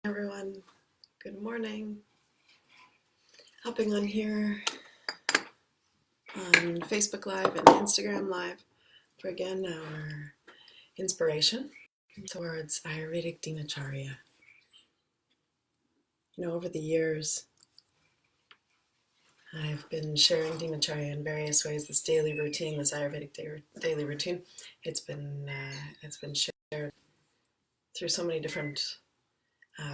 Everyone, good morning. Hopping on here on Facebook Live and Instagram Live for again our inspiration towards Ayurvedic Dinacharya. Over the years, I've been sharing Dinacharya in various ways. This daily routine, this Ayurvedic daily routine, it's been shared through so many different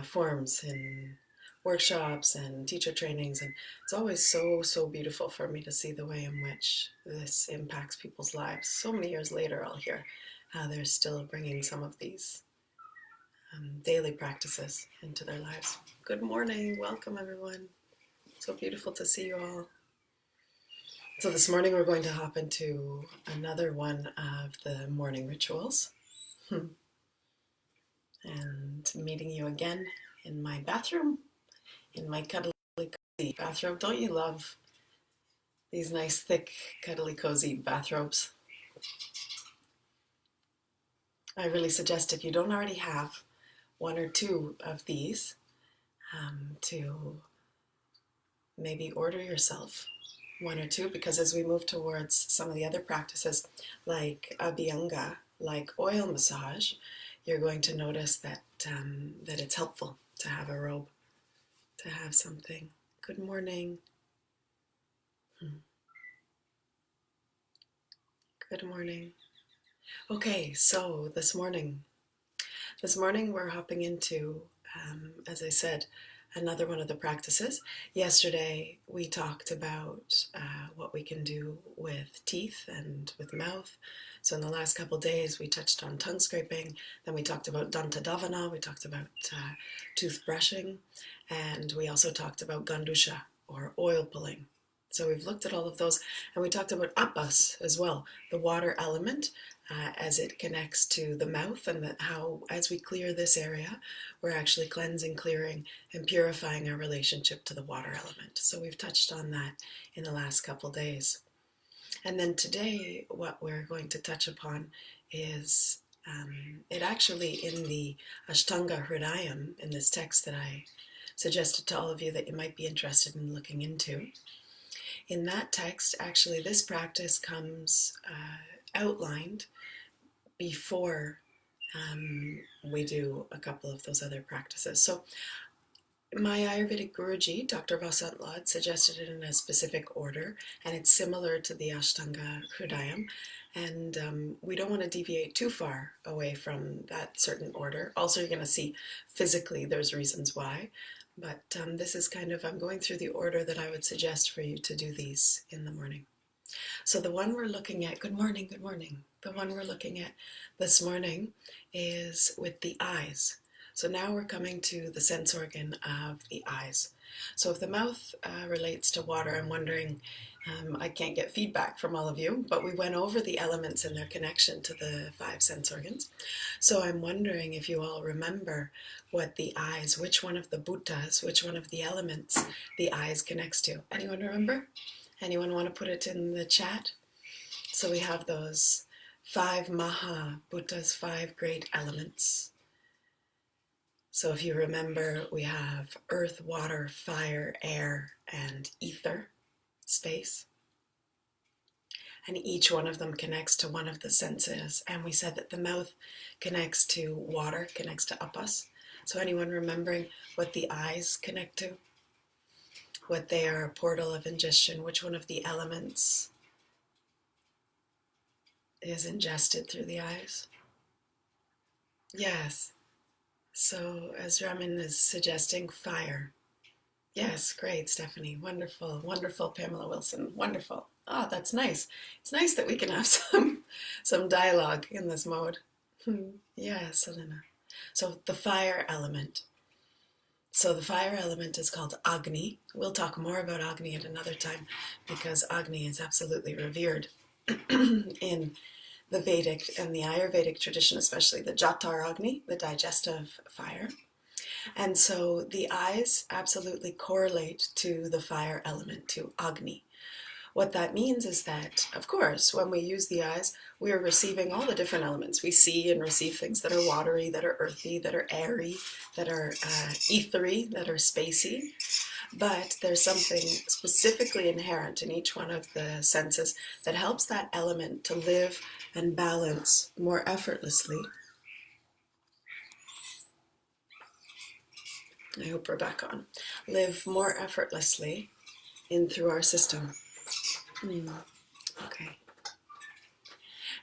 forms in workshops and teacher trainings, and it's always so beautiful for me to see the way in which this impacts people's lives. So many years later, I'll hear how they're still bringing some of these daily practices into their lives. Good morning, welcome everyone. So beautiful to see you all. So this morning we're going to hop into another one of the morning rituals and meeting you again in my bathroom, in my cuddly cozy bathrobe. Don't you love these nice, thick, cuddly, cozy bathrobes? I really suggest, if you don't already have one or two of these, to maybe order yourself one or two, because as we move towards some of the other practices like abhyanga, like oil massage, you're going to notice that that it's helpful to have a robe, to have something. Good morning. Good morning. Okay, so this morning we're hopping into, as I said, another one of the practices. Yesterday we talked about what we can do with teeth and with mouth. So in the last couple days we touched on tongue scraping, then we talked about danta davana, we talked about tooth brushing, and we also talked about gandusha, or oil pulling. So we've looked at all of those, and we talked about apas as well, the water element, as it connects to the mouth, and how as we clear this area, we're actually cleansing, clearing, and purifying our relationship to the water element. So we've touched on that in the last couple days. And then today, what we're going to touch upon is, it actually in the Ashtanga Hridayam, in this text that I suggested to all of you that you might be interested in looking into. In that text, actually, this practice comes outlined before we do a couple of those other practices. So my Ayurvedic Guruji, Dr. Vasant Lad, suggested it in a specific order, and it's similar to the Ashtanga Hridayam, and we don't want to deviate too far away from that certain order. Also, you're going to see physically there's reasons why, but this is kind of, I'm going through the order that I would suggest for you to do these in the morning. So the one we're looking at, good morning, the one we're looking at this morning is with the eyes. So now we're coming to the sense organ of the eyes. So if the mouth relates to water, I'm wondering, I can't get feedback from all of you, but we went over the elements and their connection to the 5 sense organs. So I'm wondering if you all remember what the eyes, which one of the bhuttas, which one of the elements the eyes connects to. Anyone remember? Anyone want to put it in the chat? So we have those 5 Maha Bhuttas, 5 great elements. So if you remember, we have earth, water, fire, air, and ether, space. And each one of them connects to one of the senses. And we said that the mouth connects to water, connects to apas. So anyone remembering what the eyes connect to? What they are, a portal of ingestion, which one of the elements is ingested through the eyes? Yes. So as Raman is suggesting, fire. Yes, great, Stephanie. Wonderful, wonderful, Pamela Wilson. Wonderful. Ah, that's nice. It's nice that we can have some dialogue in this mode. Yes, Selena. So the fire element. So the fire element is called Agni. We'll talk more about Agni at another time, because Agni is absolutely revered in the Vedic and the Ayurvedic tradition, especially the Jatar Agni, the digestive fire. And so the eyes absolutely correlate to the fire element, to Agni. What that means is that, of course, when we use the eyes, we are receiving all the different elements. We see and receive things that are watery, that are earthy, that are airy, that are ethery, that are spacey. But there's something specifically inherent in each one of the senses that helps that element to live and balance more effortlessly. I hope we're back on. Live more effortlessly in through our system. Okay.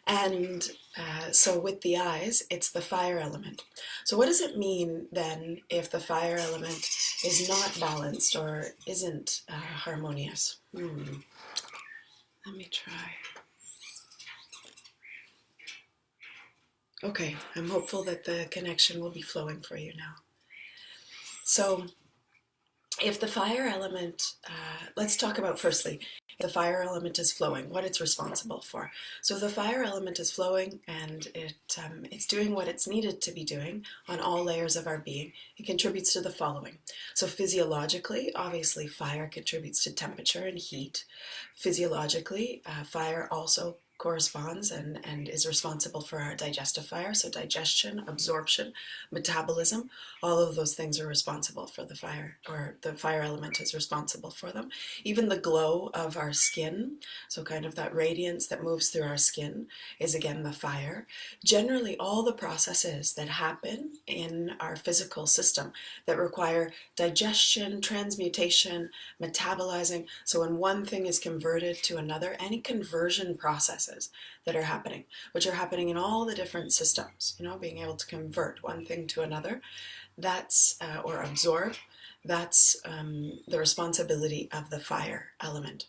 And so with the eyes, it's the fire element. So what does it mean then if the fire element is not balanced or isn't harmonious? Let me try. Okay, I'm hopeful that the connection will be flowing for you now. So if the fire element, let's talk about firstly, if the fire element is flowing, what it's responsible for. So if the fire element is flowing and it's doing what it's needed to be doing on all layers of our being, it contributes to the following. So physiologically, obviously fire contributes to temperature and heat. Physiologically, fire also corresponds and is responsible for our digestive fire, so digestion, absorption, metabolism, all of those things are responsible for the fire, or the fire element is responsible for them. Even the glow of our skin, so kind of that radiance that moves through our skin, is again the fire. Generally, all the processes that happen in our physical system that require digestion, transmutation, metabolizing, so when one thing is converted to another, any conversion processes that are happening, which are happening in all the different systems, being able to convert one thing to another, that's, or absorb, that's the responsibility of the fire element.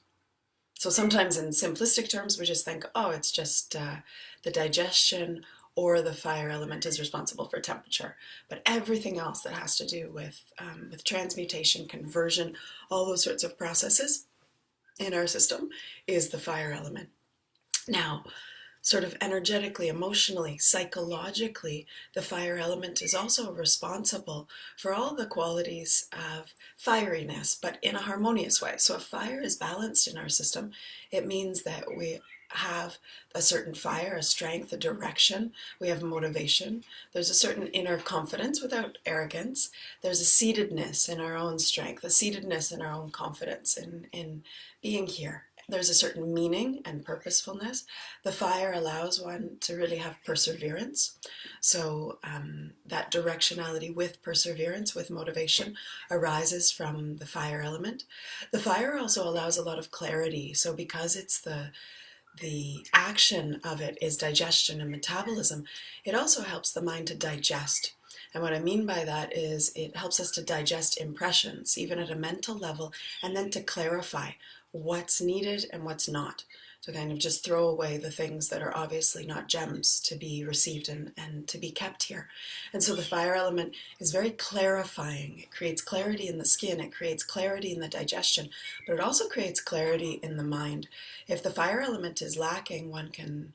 So sometimes in simplistic terms, we just think, oh, it's just the digestion or the fire element is responsible for temperature. But everything else that has to do with transmutation, conversion, all those sorts of processes in our system is the fire element. Now, sort of energetically, emotionally, psychologically, the fire element is also responsible for all the qualities of fieriness, but in a harmonious way. So if fire is balanced in our system, it means that we have a certain fire, a strength, a direction. We have motivation. There's a certain inner confidence without arrogance. There's a seatedness in our own strength, a seatedness in our own confidence in being here. There's a certain meaning and purposefulness. The fire allows one to really have perseverance. So that directionality with perseverance, with motivation, arises from the fire element. The fire also allows a lot of clarity. So because it's the action of it is digestion and metabolism, it also helps the mind to digest. And what I mean by that is it helps us to digest impressions, even at a mental level, and then to clarify what's needed and what's not. So kind of just throw away the things that are obviously not gems to be received and to be kept here. And so the fire element is very clarifying. It creates clarity in the skin, it creates clarity in the digestion, but it also creates clarity in the mind. If the fire element is lacking, one can,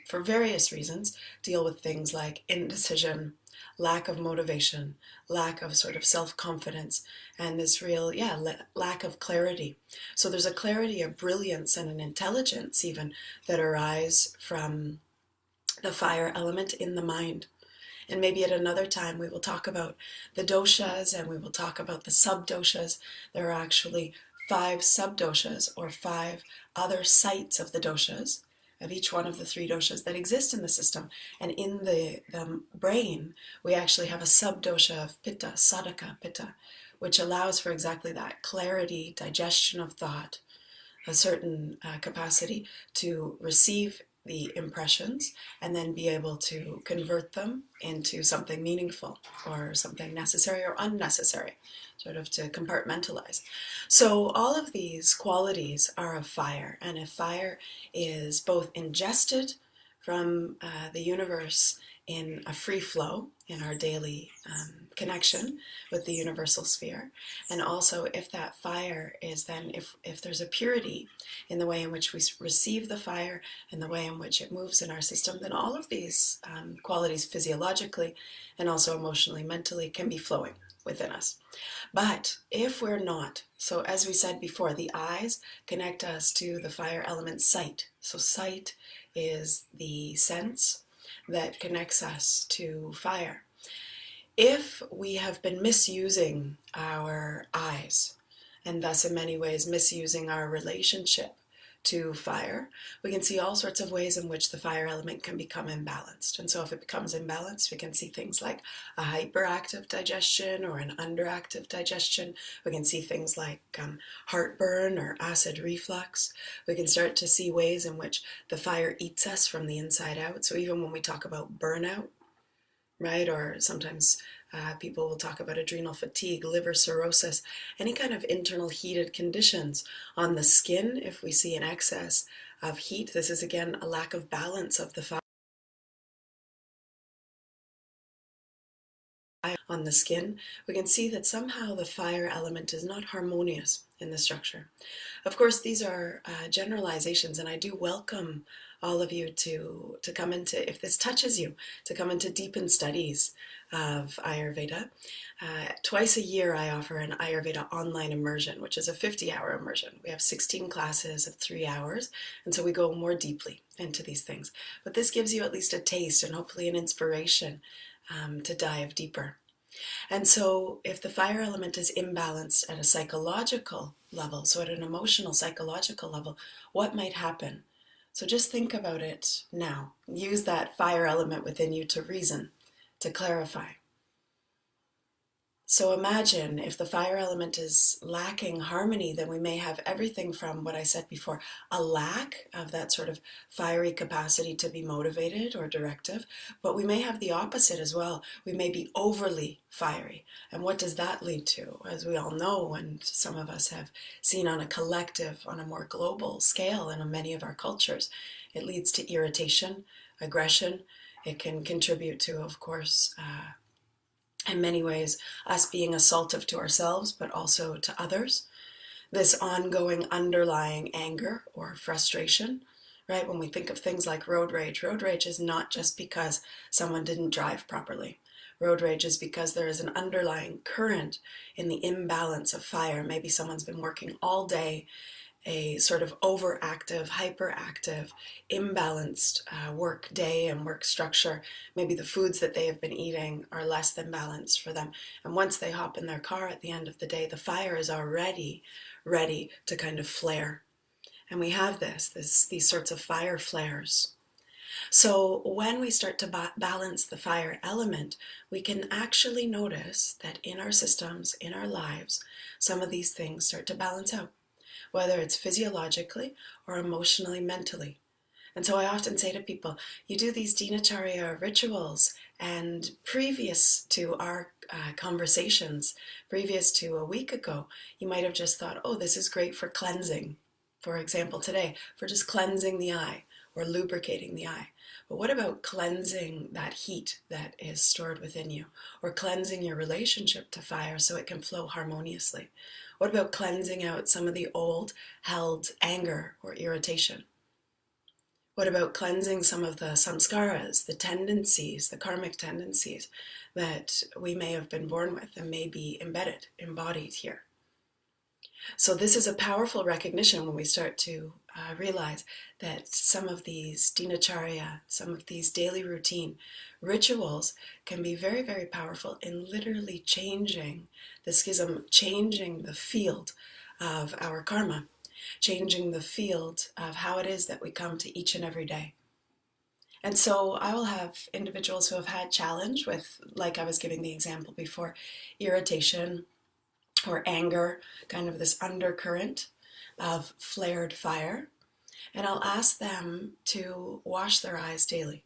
for various reasons, deal with things like indecision, lack of motivation, lack of sort of self-confidence, and this real, lack of clarity. So there's a clarity, a brilliance, and an intelligence even that arise from the fire element in the mind. And maybe at another time we will talk about the doshas and we will talk about the sub-doshas. There are actually 5 sub-doshas or 5 other sites of the doshas, of each one of the 3 doshas that exist in the system. And in the brain, we actually have a sub-dosha of pitta, sadhaka pitta, which allows for exactly that clarity, digestion of thought, a certain capacity to receive the impressions and then be able to convert them into something meaningful or something necessary or unnecessary, sort of to compartmentalize. So all of these qualities are of fire, and if fire is both ingested from the universe in a free flow in our daily connection with the universal sphere, and also if that fire is then, if there's a purity in the way in which we receive the fire and the way in which it moves in our system, then all of these qualities physiologically and also emotionally, mentally can be flowing. within us. But if we're not, so as we said before, the eyes connect us to the fire element sight. So sight is the sense that connects us to fire. If we have been misusing our eyes, and thus in many ways misusing our relationship to fire, we can see all sorts of ways in which the fire element can become imbalanced. And so if it becomes imbalanced, we can see things like a hyperactive digestion or an underactive digestion. We can see things like heartburn or acid reflux. We can start to see ways in which the fire eats us from the inside out. So even when we talk about burnout, right, or sometimes people will talk about adrenal fatigue, liver cirrhosis, any kind of internal heated conditions on the skin. If we see an excess of heat, this is again a lack of balance of the fire on the skin. We can see that somehow the fire element is not harmonious in the structure. Of course, these are generalizations, and I do welcome all of you to come into, if this touches you, to come into deepened studies of Ayurveda. Twice a year I offer an Ayurveda online immersion, which is a 50-hour immersion. We have 16 classes of 3 hours, and so we go more deeply into these things. But this gives you at least a taste and hopefully an inspiration to dive deeper. And so if the fire element is imbalanced at a psychological level, so at an emotional psychological level, what might happen? So just think about it now. Use that fire element within you to reason, to clarify. So imagine if the fire element is lacking harmony, then we may have everything from what I said before, a lack of that sort of fiery capacity to be motivated or directive, but we may have the opposite as well. We may be overly fiery. And what does that lead to? As we all know, and some of us have seen on a collective, on a more global scale in many of our cultures, it leads to irritation, aggression. It can contribute to, of course, in many ways, us being assaultive to ourselves, but also to others. This ongoing underlying anger or frustration, right? When we think of things like road rage is not just because someone didn't drive properly. Road rage is because there is an underlying current in the imbalance of fire. Maybe someone's been working all day, a sort of overactive, hyperactive, imbalanced work day and work structure. Maybe the foods that they have been eating are less than balanced for them. And once they hop in their car at the end of the day, the fire is already ready to kind of flare. And we have these sorts of fire flares. So when we start to balance the fire element, we can actually notice that in our systems, in our lives, some of these things start to balance out, whether it's physiologically or emotionally, mentally. And so I often say to people, you do these dinacharya rituals, and previous to our conversations, previous to a week ago, you might have just thought, oh, this is great for cleansing. For example, today, for just cleansing the eye or lubricating the eye. But what about cleansing that heat that is stored within you, or cleansing your relationship to fire so it can flow harmoniously? What about cleansing out some of the old held anger or irritation? What about cleansing some of the samskaras, the tendencies, the karmic tendencies that we may have been born with and may be embedded, embodied here? So this is a powerful recognition when we start to realize that some of these dinacharya, some of these daily routine rituals can be very, very powerful in literally changing the schism, changing the field of our karma, changing the field of how it is that we come to each and every day. And so I will have individuals who have had challenge with, like I was giving the example before, irritation or anger, kind of this undercurrent of flared fire. And I'll ask them to wash their eyes daily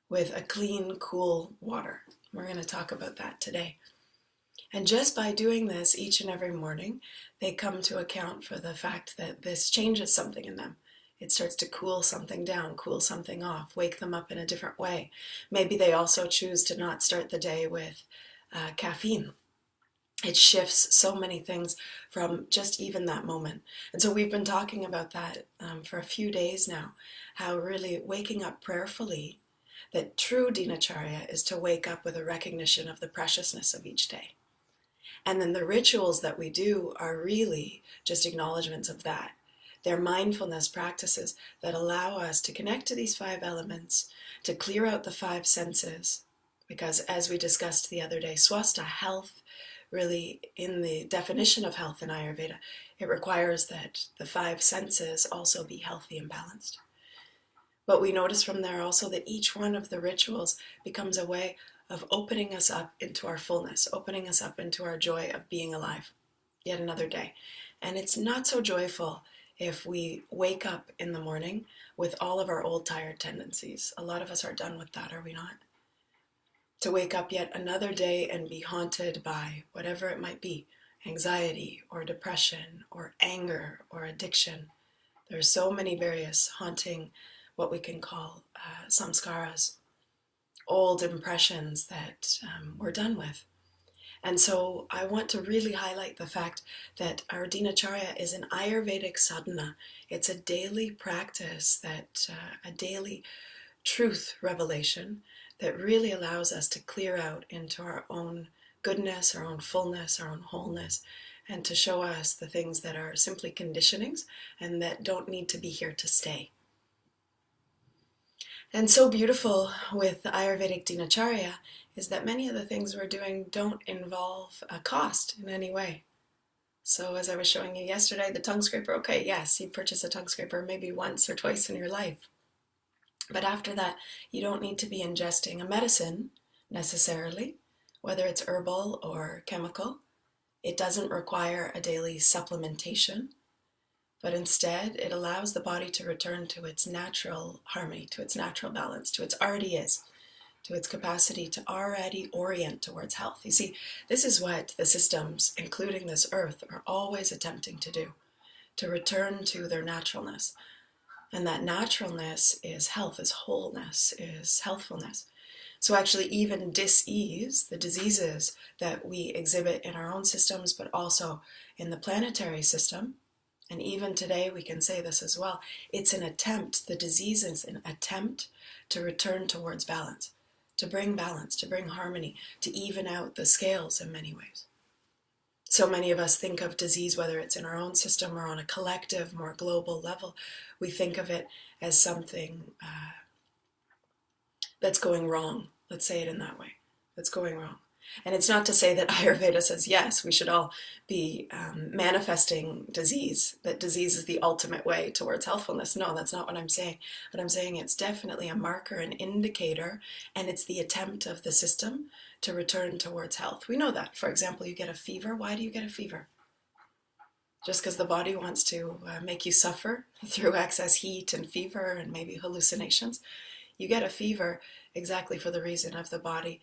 with a clean, cool water. We're going to talk about that today. And just by doing this each and every morning, they come to account for the fact that this changes something in them. It starts to cool something down, cool something off, wake them up in a different way. Maybe they also choose to not start the day with caffeine. It shifts so many things from just even that moment. And so we've been talking about that for a few days now, how really waking up prayerfully, that true dinacharya is to wake up with a recognition of the preciousness of each day. And then the rituals that we do are really just acknowledgments of that. They're mindfulness practices that allow us to connect to these 5 elements, to clear out the 5 senses. Because as we discussed the other day, swasta, health, really in the definition of health in Ayurveda, it requires that the 5 senses also be healthy and balanced. But we notice from there also that each one of the rituals becomes a way of opening us up into our fullness, opening us up into our joy of being alive yet another day. And it's not so joyful if we wake up in the morning with all of our old tired tendencies. A lot of us are done with that, are we not? To wake up yet another day and be haunted by whatever it might be, anxiety or depression or anger or addiction. There are so many various haunting, what we can call samskaras, old impressions that we're done with. And so I want to really highlight the fact that our Dinacharya is an Ayurvedic sadhana. It's a daily practice, a daily truth revelation that really allows us to clear out into our own goodness, our own fullness, our own wholeness, and to show us the things that are simply conditionings and that don't need to be here to stay. And so beautiful with the Ayurvedic Dinacharya is that many of the things we're doing don't involve a cost in any way. So as I was showing you yesterday, the tongue scraper, okay, yes, you purchase a tongue scraper maybe once or twice in your life. But after that, you don't need to be ingesting a medicine necessarily, whether it's herbal or chemical. It doesn't require a daily supplementation, but instead it allows the body to return to its natural harmony, to its natural balance, to its already is, to its capacity to already orient towards health. You see, this is what the systems, including this earth, are always attempting to do, to return to their naturalness. And that naturalness is health, is wholeness, is healthfulness. So actually even dis-ease, the diseases that we exhibit in our own systems, but also in the planetary system, and even today we can say this as well, it's an attempt, the disease is an attempt to return towards balance, to bring harmony, to even out the scales in many ways. So many of us think of disease, whether it's in our own system or on a collective, more global level, we think of it as something that's going wrong. Let's say it in that way, that's going wrong. And it's not to say that Ayurveda says, yes, we should all be manifesting disease, that disease is the ultimate way towards healthfulness. No, that's not what I'm saying. But I'm saying it's definitely a marker, an indicator, and it's the attempt of the system to return towards health. We know that. For example, you get a fever. Why do you get a fever? Just because the body wants to make you suffer through excess heat and fever and maybe hallucinations. You get a fever exactly for the reason of the body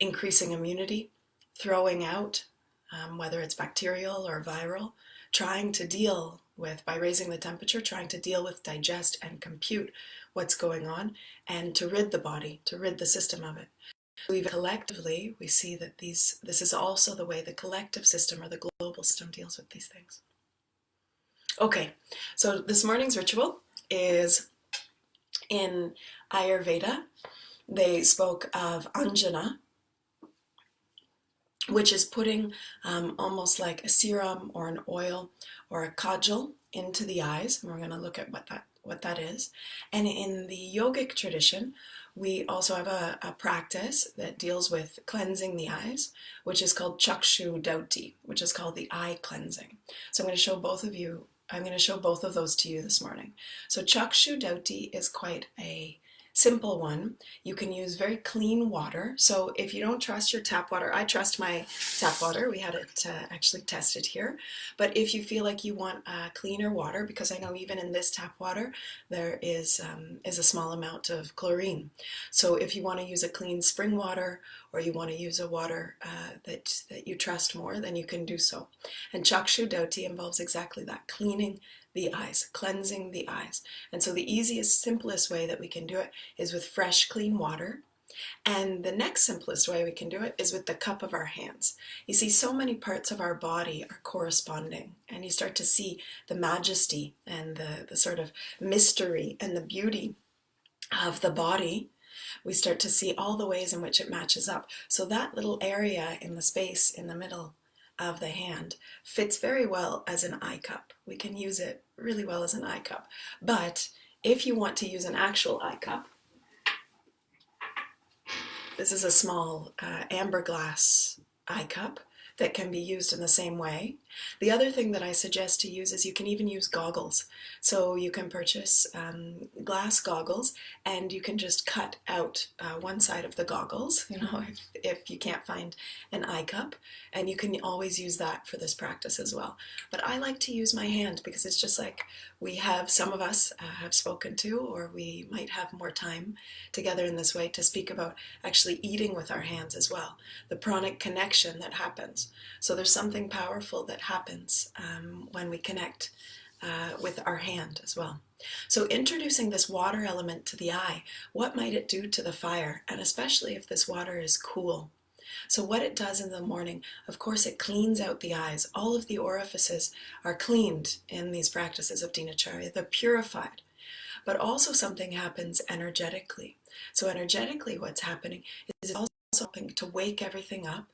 increasing immunity, throwing out, whether it's bacterial or viral, trying to deal with, by raising the temperature, trying to deal with, digest, and compute what's going on, and to rid the body, to rid the system of it. Even collectively, we see that this is also the way the collective system or the global system deals with these things. Okay, so this morning's ritual is in Ayurveda. They spoke of Anjana, which is putting almost like a serum or an oil or a kajal into the eyes. And we're going to look at what that is. And in the yogic tradition, we also have a practice that deals with cleansing the eyes, which is called Chaksu Dhauti, which is called the eye cleansing. So I'm going to show both of those to you this morning. So Chaksu Dhauti is quite a simple one. You can use very clean water. So if you don't trust your tap water, I trust my tap water. We had it actually tested here. But if you feel like you want cleaner water, because I know even in this tap water, there is a small amount of chlorine. So if you want to use a clean spring water, or you want to use a water that you trust more, then you can do so. And Chaksu Dhauti involves exactly that, cleaning the eyes, cleansing the eyes. And so the easiest, simplest way that we can do it is with fresh, clean water. And the next simplest way we can do it is with the cup of our hands. You see, so many parts of our body are corresponding, and you start to see the majesty and the sort of mystery and the beauty of the body. We start to see all the ways in which it matches up. So that little area in the space in the middle of the hand fits very well as an eye cup. We can use it really well as an eye cup. But if you want to use an actual eye cup, this is a small amber glass eye cup that can be used in the same way. The other thing that I suggest to use is you can even use goggles. So you can purchase glass goggles, and you can just cut out one side of the goggles, if you can't find an eye cup, and you can always use that for this practice as well. But I like to use my hand because it's just like some of us have spoken to, or we might have more time together in this way to speak about actually eating with our hands as well, the pranic connection that happens. So there's something powerful that happens when we connect with our hand as well. So introducing this water element to the eye, what might it do to the fire? And especially if this water is cool. So what it does in the morning, of course, it cleans out the eyes. All of the orifices are cleaned in these practices of Dinacharya. They're purified. But also something happens energetically. So energetically what's happening is it's also helping to wake everything up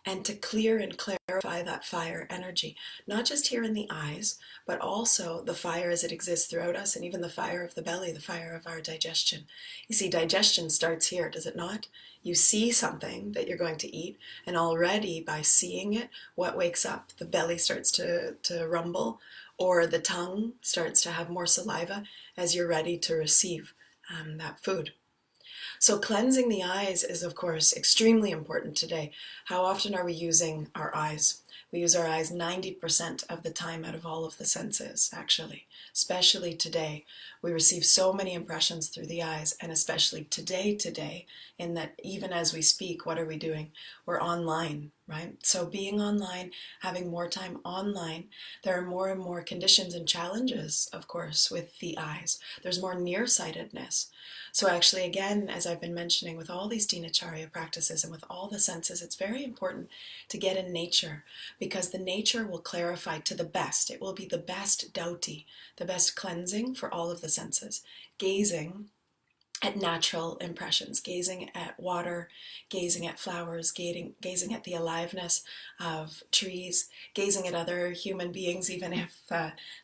and to clear and clarify that fire energy, not just here in the eyes, but also the fire as it exists throughout us, and even the fire of the belly, the fire of our digestion. You see, digestion starts here, does it not? You see something that you're going to eat, and already by seeing it, what wakes up? The belly starts to rumble, or the tongue starts to have more saliva as you're ready to receive that food. So cleansing the eyes is, of course, extremely important today. How often are we using our eyes? We use our eyes 90% of the time out of all of the senses, actually. Especially today. We receive so many impressions through the eyes, and especially today, in that even as we speak, what are we doing? We're online, right? So being online, having more time online, there are more and more conditions and challenges, of course, with the eyes. There's more nearsightedness. So actually, again, as I've been mentioning, with all these Dinacharya practices and with all the senses, it's very important to get in nature, because the nature will clarify to the best. It will be the best Dhauti, the best cleansing for all of the senses. Gazing at natural impressions, gazing at water, gazing at flowers, gazing at the aliveness of trees, gazing at other human beings, even if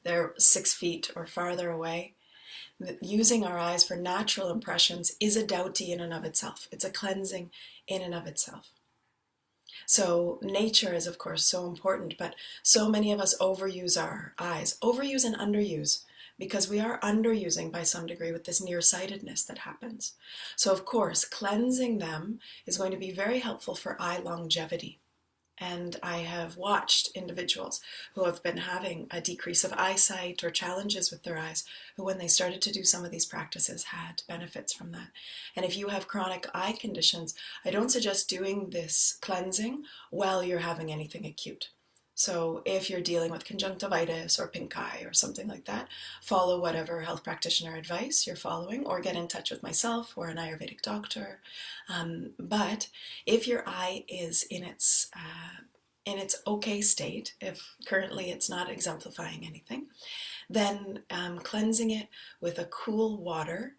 they're 6 feet or farther away. Using our eyes for natural impressions is a Dhauti in and of itself. It's a cleansing in and of itself. So nature is, of course, so important, but so many of us overuse our eyes. Overuse and underuse, because we are underusing by some degree with this nearsightedness that happens. So, of course, cleansing them is going to be very helpful for eye longevity. And I have watched individuals who have been having a decrease of eyesight or challenges with their eyes, who when they started to do some of these practices had benefits from that. And if you have chronic eye conditions, I don't suggest doing this cleansing while you're having anything acute. So if you're dealing with conjunctivitis or pink eye or something like that, follow whatever health practitioner advice you're following, or get in touch with myself or an Ayurvedic doctor. But if your eye is in its okay state, if currently it's not exemplifying anything, then cleansing it with a cool water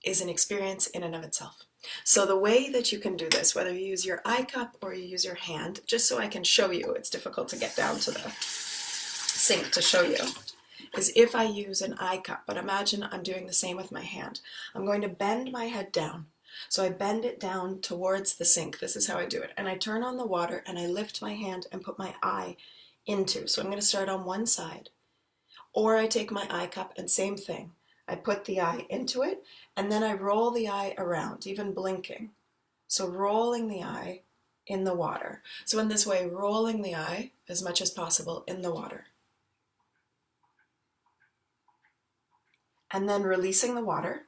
is an experience in and of itself. So the way that you can do this, whether you use your eye cup or you use your hand, just so I can show you, it's difficult to get down to the sink to show you, is if I use an eye cup, but imagine I'm doing the same with my hand. I'm going to bend my head down. So I bend it down towards the sink. This is how I do it. And I turn on the water and I lift my hand and put my eye into. So I'm going to start on one side. Or I take my eye cup and same thing. I put the eye into it, and then I roll the eye around, even blinking. So rolling the eye in the water. So in this way, rolling the eye as much as possible in the water. And then releasing the water.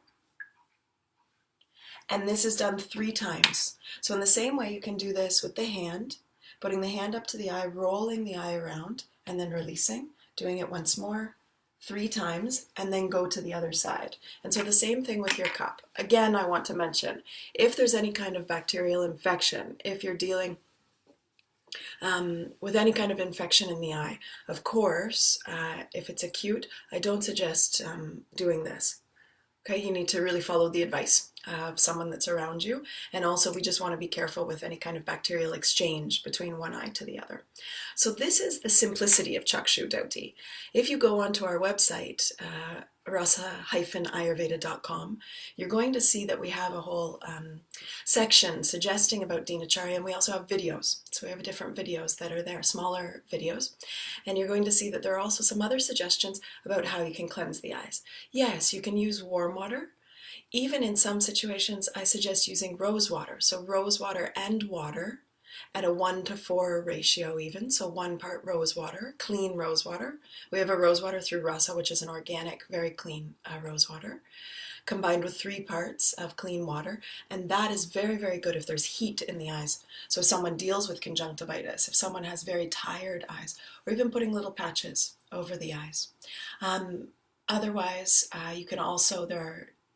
And this is done 3 times. So in the same way, you can do this with the hand, putting the hand up to the eye, rolling the eye around, and then releasing, doing it once more, 3 times, and then go to the other side. And so the same thing with your cup. Again, I want to mention, if there's any kind of bacterial infection, if you're dealing with any kind of infection in the eye, of course, if it's acute, I don't suggest doing this. Okay, you need to really follow the advice of someone that's around you. And also we just want to be careful with any kind of bacterial exchange between one eye to the other. So this is the simplicity of Chaksu Dhauti. If you go onto our website, rasa-ayurveda.com, you're going to see that we have a whole section suggesting about Dinacharya, and we also have videos. So we have different videos that are there, smaller videos. And you're going to see that there are also some other suggestions about how you can cleanse the eyes. Yes, you can use warm water. Even in some situations, I suggest using rose water. So rose water and water at a 1:4 ratio even. So 1 part rose water, clean rose water. We have a rose water through Rasa, which is an organic, very clean rose water, combined with 3 parts of clean water. And that is very, very good if there's heat in the eyes. So if someone deals with conjunctivitis, if someone has very tired eyes, or even putting little patches over the eyes. Otherwise, you can also,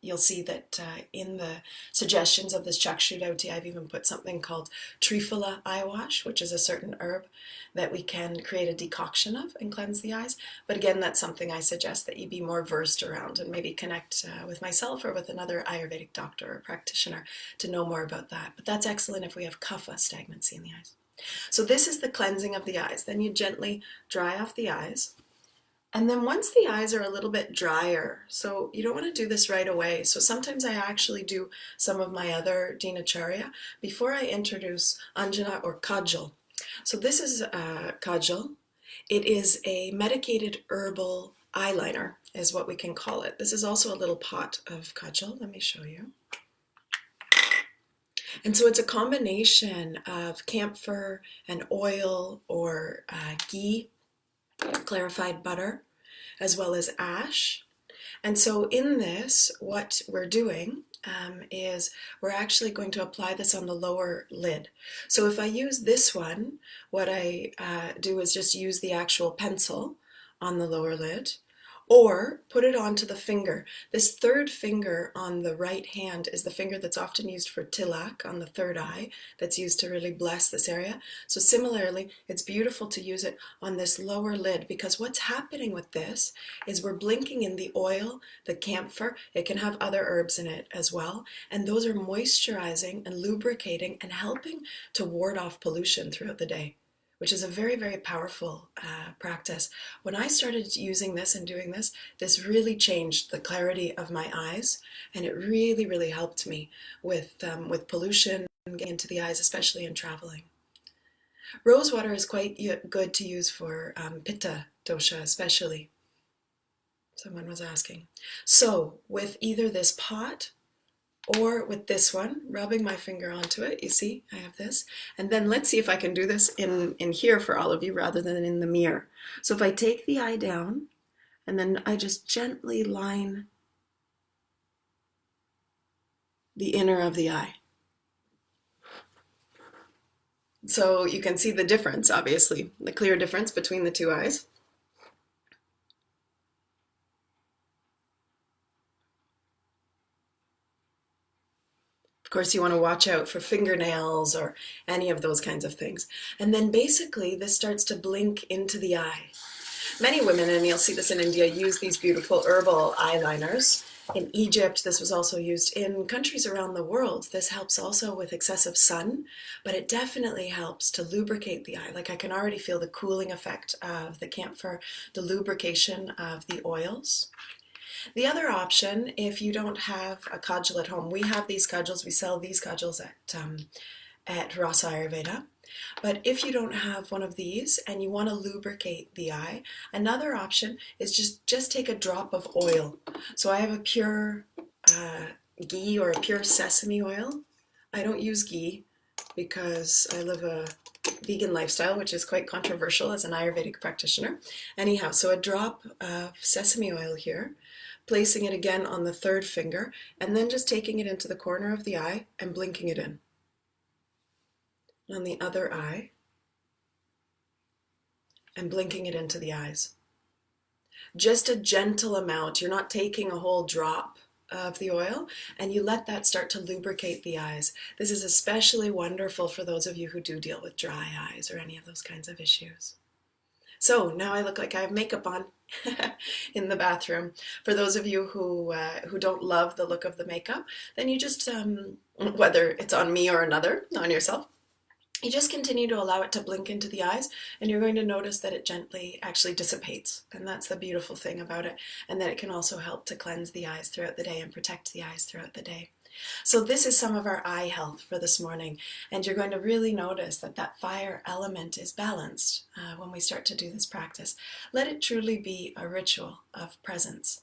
you'll see that in the suggestions of this Chaksu Dhauti, I've even put something called Triphala eye wash, which is a certain herb that we can create a decoction of and cleanse the eyes. But again, that's something I suggest that you be more versed around and maybe connect with myself or with another Ayurvedic doctor or practitioner to know more about that. But that's excellent if we have kapha, stagnancy in the eyes. So this is the cleansing of the eyes. Then you gently dry off the eyes. And then once the eyes are a little bit drier, so you don't want to do this right away. So sometimes I actually do some of my other Dinacharya before I introduce Anjana or Kajal. So this is Kajal. It is a medicated herbal eyeliner, is what we can call it. This is also a little pot of Kajal. Let me show you. And so it's a combination of camphor and oil or ghee, clarified butter, as well as ash. And so in this, what we're doing is we're actually going to apply this on the lower lid. So if I use this one, what I do is just use the actual pencil on the lower lid, or put it onto the finger. This third finger on the right hand is the finger that's often used for tilak on the third eye, that's used to really bless this area. So similarly, it's beautiful to use it on this lower lid, because what's happening with this is we're blinking in the oil, the camphor. It can have other herbs in it as well, and those are moisturizing and lubricating and helping to ward off pollution throughout the day, which is a very, very powerful practice. When I started using this and doing this, this really changed the clarity of my eyes, and it really, really helped me with pollution getting into the eyes, especially in traveling. Rose water is quite good to use for pitta dosha, especially. Someone was asking. So with either this pot or with this one, rubbing my finger onto it, you see, I have this. And then let's see if I can do this in here for all of you rather than in the mirror. So if I take the eye down, and then I just gently line the inner of the eye. So you can see the difference, obviously, the clear difference between the two eyes. Of course, you want to watch out for fingernails or any of those kinds of things. And then basically this starts to blink into the eye. Many women, and you'll see this in India, use these beautiful herbal eyeliners. In Egypt, this was also used. In countries around the world, this helps also with excessive sun, but it definitely helps to lubricate the eye. Like I can already feel the cooling effect of the camphor, the lubrication of the oils. The other option, if you don't have a kajal at home, we have these kajals, we sell these kajals at Rasa Ayurveda. But if you don't have one of these and you want to lubricate the eye, another option is just take a drop of oil. So I have a pure ghee or a pure sesame oil. I don't use ghee because I live a vegan lifestyle, which is quite controversial as an Ayurvedic practitioner. Anyhow, so a drop of sesame oil here, placing it again on the third finger, and then just taking it into the corner of the eye and blinking it in. On the other eye, and blinking it into the eyes. Just a gentle amount. You're not taking a whole drop of the oil, and you let that start to lubricate the eyes. This is especially wonderful for those of you who do deal with dry eyes or any of those kinds of issues. So now I look like I have makeup on in the bathroom. For those of you who don't love the look of the makeup, then you just, whether it's on me or another, on yourself, you just continue to allow it to blink into the eyes, and you're going to notice that it gently actually dissipates. And that's the beautiful thing about it. And that it can also help to cleanse the eyes throughout the day and protect the eyes throughout the day. So this is some of our eye health for this morning. And you're going to really notice that that fire element is balanced when we start to do this practice. Let it truly be a ritual of presence.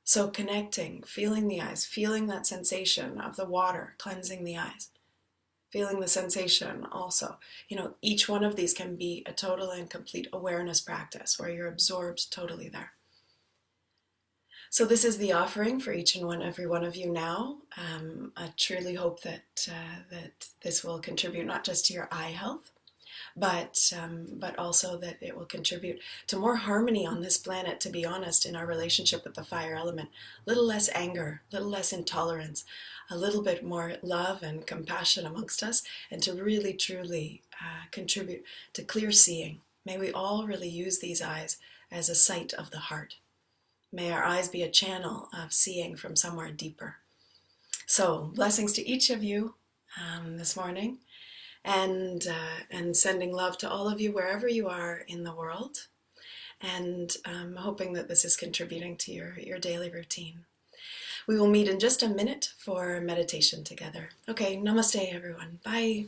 So connecting, feeling the eyes, feeling that sensation of the water cleansing the eyes. Feeling the sensation also. Each one of these can be a total and complete awareness practice where you're absorbed totally there. So this is the offering for each and every one of you now. I truly hope that this will contribute not just to your eye health, but also that it will contribute to more harmony on this planet, to be honest, in our relationship with the fire element. A little less anger, a little less intolerance, a little bit more love and compassion amongst us, and to really, truly contribute to clear seeing. May we all really use these eyes as a sight of the heart. May our eyes be a channel of seeing from somewhere deeper. So, blessings to each of you this morning, and sending love to all of you wherever you are in the world, and hoping that this is contributing to your daily routine. We will meet in just a minute for meditation together. Okay, namaste everyone. Bye.